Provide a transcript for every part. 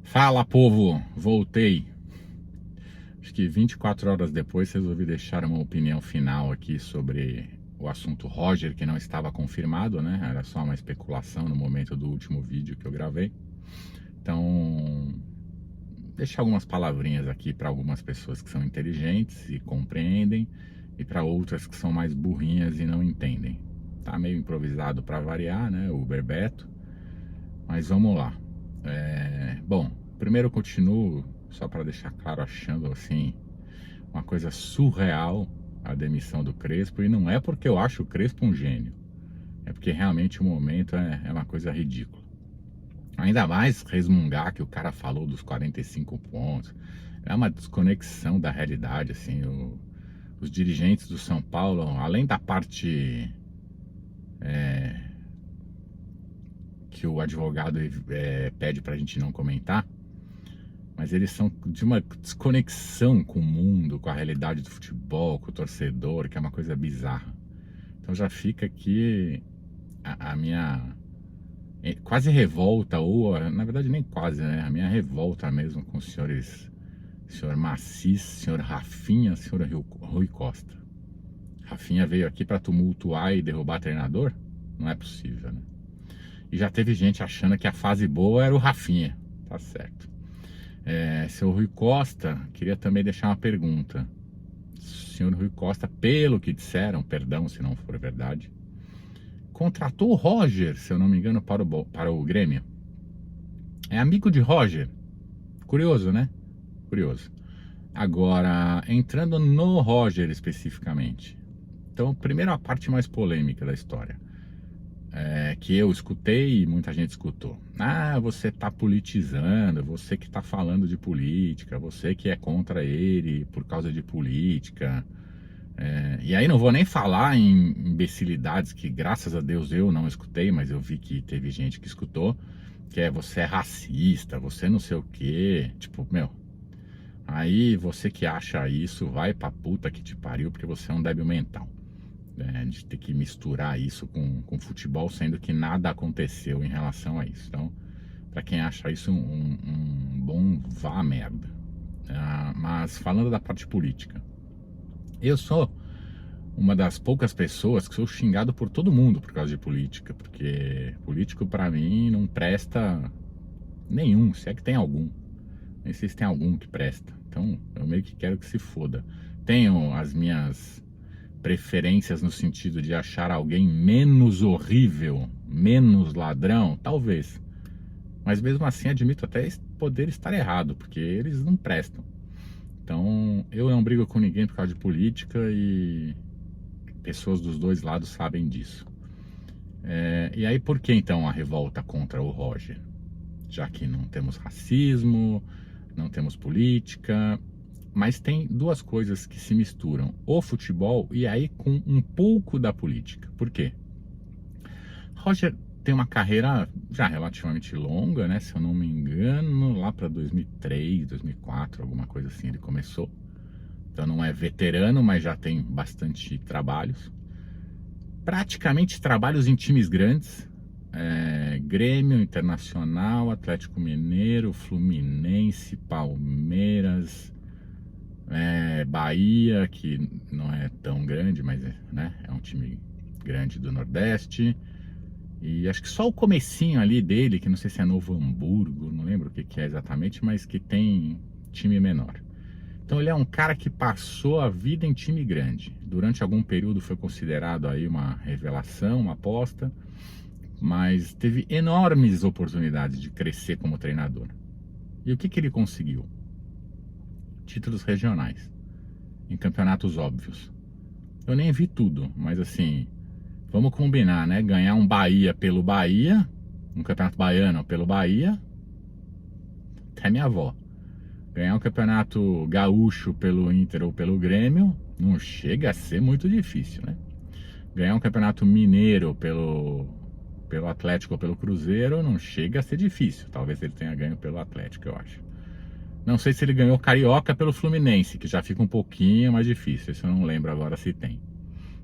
Fala, povo! Voltei. Acho que 24 horas depois resolvi deixar uma opinião final aqui sobre o assunto Roger, que não estava confirmado, né? Era só uma especulação no momento do último vídeo que eu gravei. Então, deixar algumas palavrinhas aqui para algumas pessoas que são inteligentes e compreendem, e para outras que são mais burrinhas e não entendem. Tá meio improvisado para variar, né? O Bebeto. Mas vamos lá. Bom, primeiro eu continuo, só para deixar claro, achando assim uma coisa surreal a demissão do Crespo, e não é porque eu acho o Crespo um gênio, é porque realmente o momento é uma coisa ridícula. Ainda mais resmungar que o cara falou dos 45 pontos, é uma desconexão da realidade, assim. Os dirigentes do São Paulo, além da parte que o advogado pede pra gente não comentar, mas eles são de uma desconexão com o mundo, com a realidade do futebol, com o torcedor, que é uma coisa bizarra. Então já fica aqui a minha quase revolta, ou na verdade nem quase, né? A minha revolta mesmo com os senhores, senhor Macis, senhor Rafinha, senhor Rui Costa. Rafinha veio aqui para tumultuar e derrubar treinador? Não é possível, né? E já teve gente achando que a fase boa era o Rafinha. Tá certo. Seu Rui Costa, queria também deixar uma pergunta. Senhor Rui Costa, pelo que disseram, perdão se não for verdade, contratou o Roger, se eu não me engano, para o Grêmio. É amigo de Roger. Curioso, né? Curioso. Agora, entrando no Roger especificamente. Então, primeiro a parte mais polêmica da história. Que eu escutei e muita gente escutou. Ah, você tá politizando, você que tá falando de política, você que é contra ele por causa de política. E aí não vou nem falar em imbecilidades que graças a Deus eu não escutei, mas eu vi que teve gente que escutou, que você é racista, você não sei o quê. Tipo, meu, aí você que acha isso, vai pra puta que te pariu, porque você é um débil mental. De ter que misturar isso com futebol, sendo que nada aconteceu em relação a isso. Então, para quem acha isso um bom, vá à merda. Mas falando da parte política, eu sou uma das poucas pessoas que sou xingado por todo mundo por causa de política, porque político para mim não presta nenhum, se é que tem algum. Nem sei se tem algum que presta. Então, eu meio que quero que se foda. Tenho as minhas preferências no sentido de achar alguém menos horrível, menos ladrão, talvez. Mas mesmo assim admito até poder estar errado, porque eles não prestam. Então eu não brigo com ninguém por causa de política e pessoas dos dois lados sabem disso. E aí por que então a revolta contra o Roger? Já que não temos racismo, não temos política. Mas tem duas coisas que se misturam: o futebol e aí com um pouco da política. Por quê? Roger tem uma carreira já relativamente longa, né? Se eu não me engano, lá para 2003, 2004, alguma coisa assim ele começou. Então não é veterano, mas já tem bastante trabalhos. Praticamente trabalhos em times grandes. Grêmio, Internacional, Atlético Mineiro, Fluminense, Palmeiras... Bahia, que não é tão grande, mas né, é um time grande do Nordeste. E acho que só o comecinho ali dele, que não sei se é Novo Hamburgo, não lembro o que é exatamente, mas que tem time menor. Então ele é um cara que passou a vida em time grande. Durante algum período foi considerado aí uma revelação, uma aposta, mas teve enormes oportunidades de crescer como treinador. E o que ele conseguiu? Títulos regionais, em campeonatos óbvios. Eu nem vi tudo, mas assim, vamos combinar, né? Ganhar um Bahia pelo Bahia, um campeonato baiano pelo Bahia, até minha avó. Ganhar um campeonato gaúcho pelo Inter ou pelo Grêmio, não chega a ser muito difícil, né? Ganhar um campeonato mineiro pelo Atlético ou pelo Cruzeiro, não chega a ser difícil. Talvez ele tenha ganho pelo Atlético, eu acho. Não sei se ele ganhou Carioca pelo Fluminense, que já fica um pouquinho mais difícil. Isso eu não lembro agora se tem.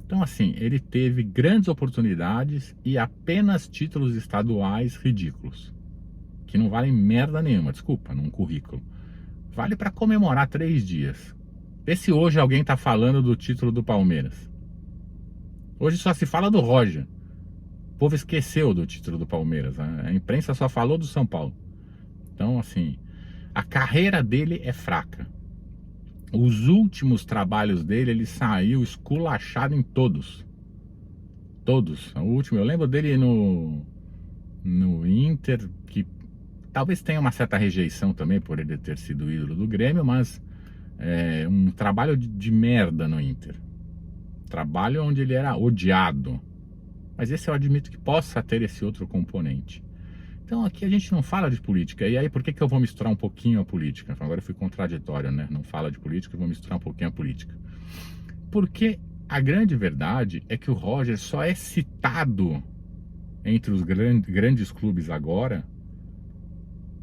Então assim, ele teve grandes oportunidades e apenas títulos estaduais ridículos, que não valem merda nenhuma, desculpa, num currículo. Vale para comemorar 3 dias. Vê se hoje alguém tá falando do título do Palmeiras. Hoje só se fala do Roger. O povo esqueceu do título do Palmeiras. A imprensa só falou do São Paulo. Então, assim, a carreira dele é fraca. Os últimos trabalhos dele, ele saiu esculachado em todos. Todos. O último, eu lembro dele no Inter, que talvez tenha uma certa rejeição também por ele ter sido ídolo do Grêmio, mas é um trabalho de merda no Inter. Trabalho onde ele era odiado. Mas esse eu admito que possa ter esse outro componente. Então aqui a gente não fala de política. E aí por que eu vou misturar um pouquinho a política? Agora eu fui contraditório, né? Não fala de política, eu vou misturar um pouquinho a política. Porque a grande verdade é que o Roger só é citado entre os grandes clubes agora.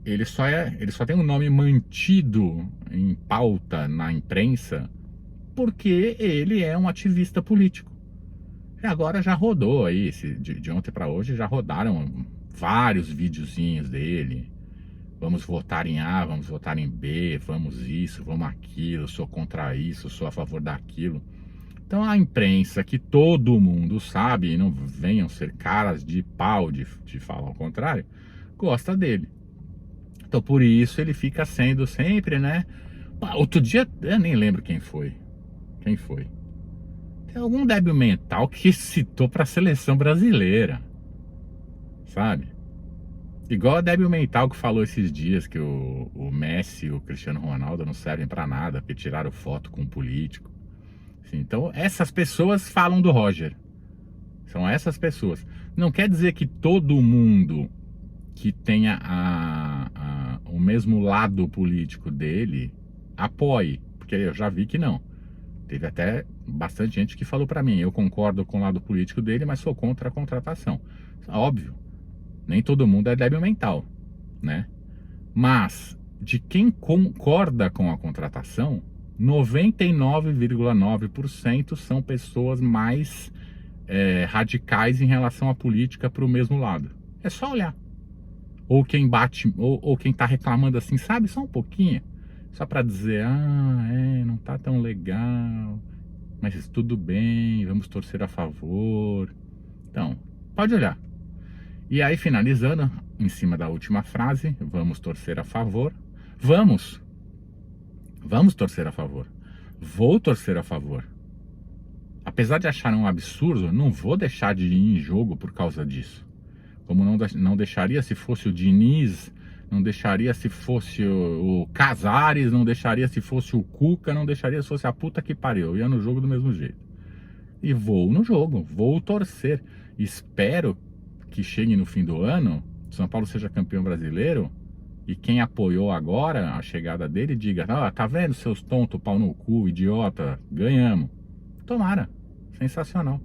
Ele só tem um nome mantido em pauta na imprensa porque ele é um ativista político. E agora já rodou aí, de ontem para hoje já rodaram vários videozinhos dele. Vamos votar em A, vamos votar em B, vamos isso, vamos aquilo, sou contra isso, sou a favor daquilo. Então a imprensa, que todo mundo sabe, e não venham ser caras de pau de falar ao contrário, gosta dele. Então por isso ele fica sendo sempre, né? Outro dia, eu nem lembro quem foi. Quem foi? Tem algum débil mental que citou para a seleção brasileira, sabe? Igual a débil mental que falou esses dias que o Messi e o Cristiano Ronaldo não servem para nada, porque tiraram foto com um político. Assim, então essas pessoas falam do Roger. São essas pessoas. Não quer dizer que todo mundo que tenha o mesmo lado político dele apoie, porque eu já vi que não. Teve até bastante gente que falou para mim, eu concordo com o lado político dele, mas sou contra a contratação. Óbvio, nem todo mundo é débil mental, né? Mas de quem concorda com a contratação, 99,9% são pessoas mais radicais em relação à política para o mesmo lado. É só olhar. Ou quem bate, ou quem tá reclamando assim, sabe, só um pouquinho. Só para dizer, não tá tão legal, mas tudo bem, vamos torcer a favor. Então, pode olhar. E aí, finalizando, em cima da última frase, vamos torcer a favor. Vamos torcer a favor. Vou torcer a favor. Apesar de achar um absurdo, não vou deixar de ir em jogo por causa disso. Como não deixaria se fosse o Diniz, não deixaria se fosse o Casares, não deixaria se fosse o Cuca, não deixaria se fosse a puta que pariu. Eu ia no jogo do mesmo jeito. E vou no jogo, vou torcer. Espero que chegue no fim do ano, São Paulo seja campeão brasileiro, e quem apoiou agora a chegada dele diga, tá vendo seus tontos, pau no cu, idiota, ganhamos. Tomara, sensacional.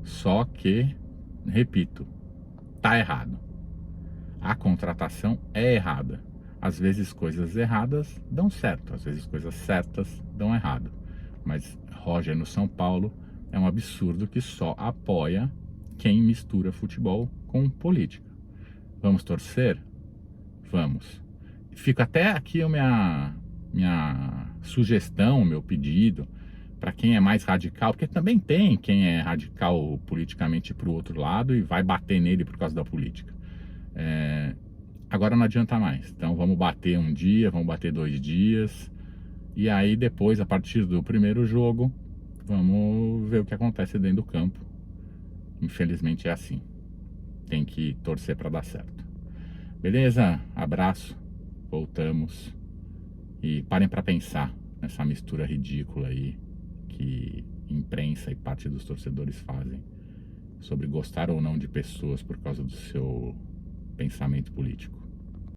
Só que, repito, tá errado. A contratação é errada. Às vezes coisas erradas dão certo, às vezes coisas certas dão errado. Mas Roger no São Paulo é um absurdo que só apoia quem mistura futebol com política. Vamos torcer? Vamos. Fica até aqui a minha sugestão, meu pedido, para quem é mais radical, porque também tem quem é radical politicamente para o outro lado e vai bater nele por causa da política. Agora não adianta mais. Então vamos bater um dia, vamos bater 2 dias. E aí depois, a partir do primeiro jogo, vamos ver o que acontece dentro do campo. Infelizmente é assim. Tem que torcer para dar certo. Beleza? Abraço. Voltamos. E parem para pensar nessa mistura ridícula aí que imprensa e parte dos torcedores fazem sobre gostar ou não de pessoas por causa do seu pensamento político.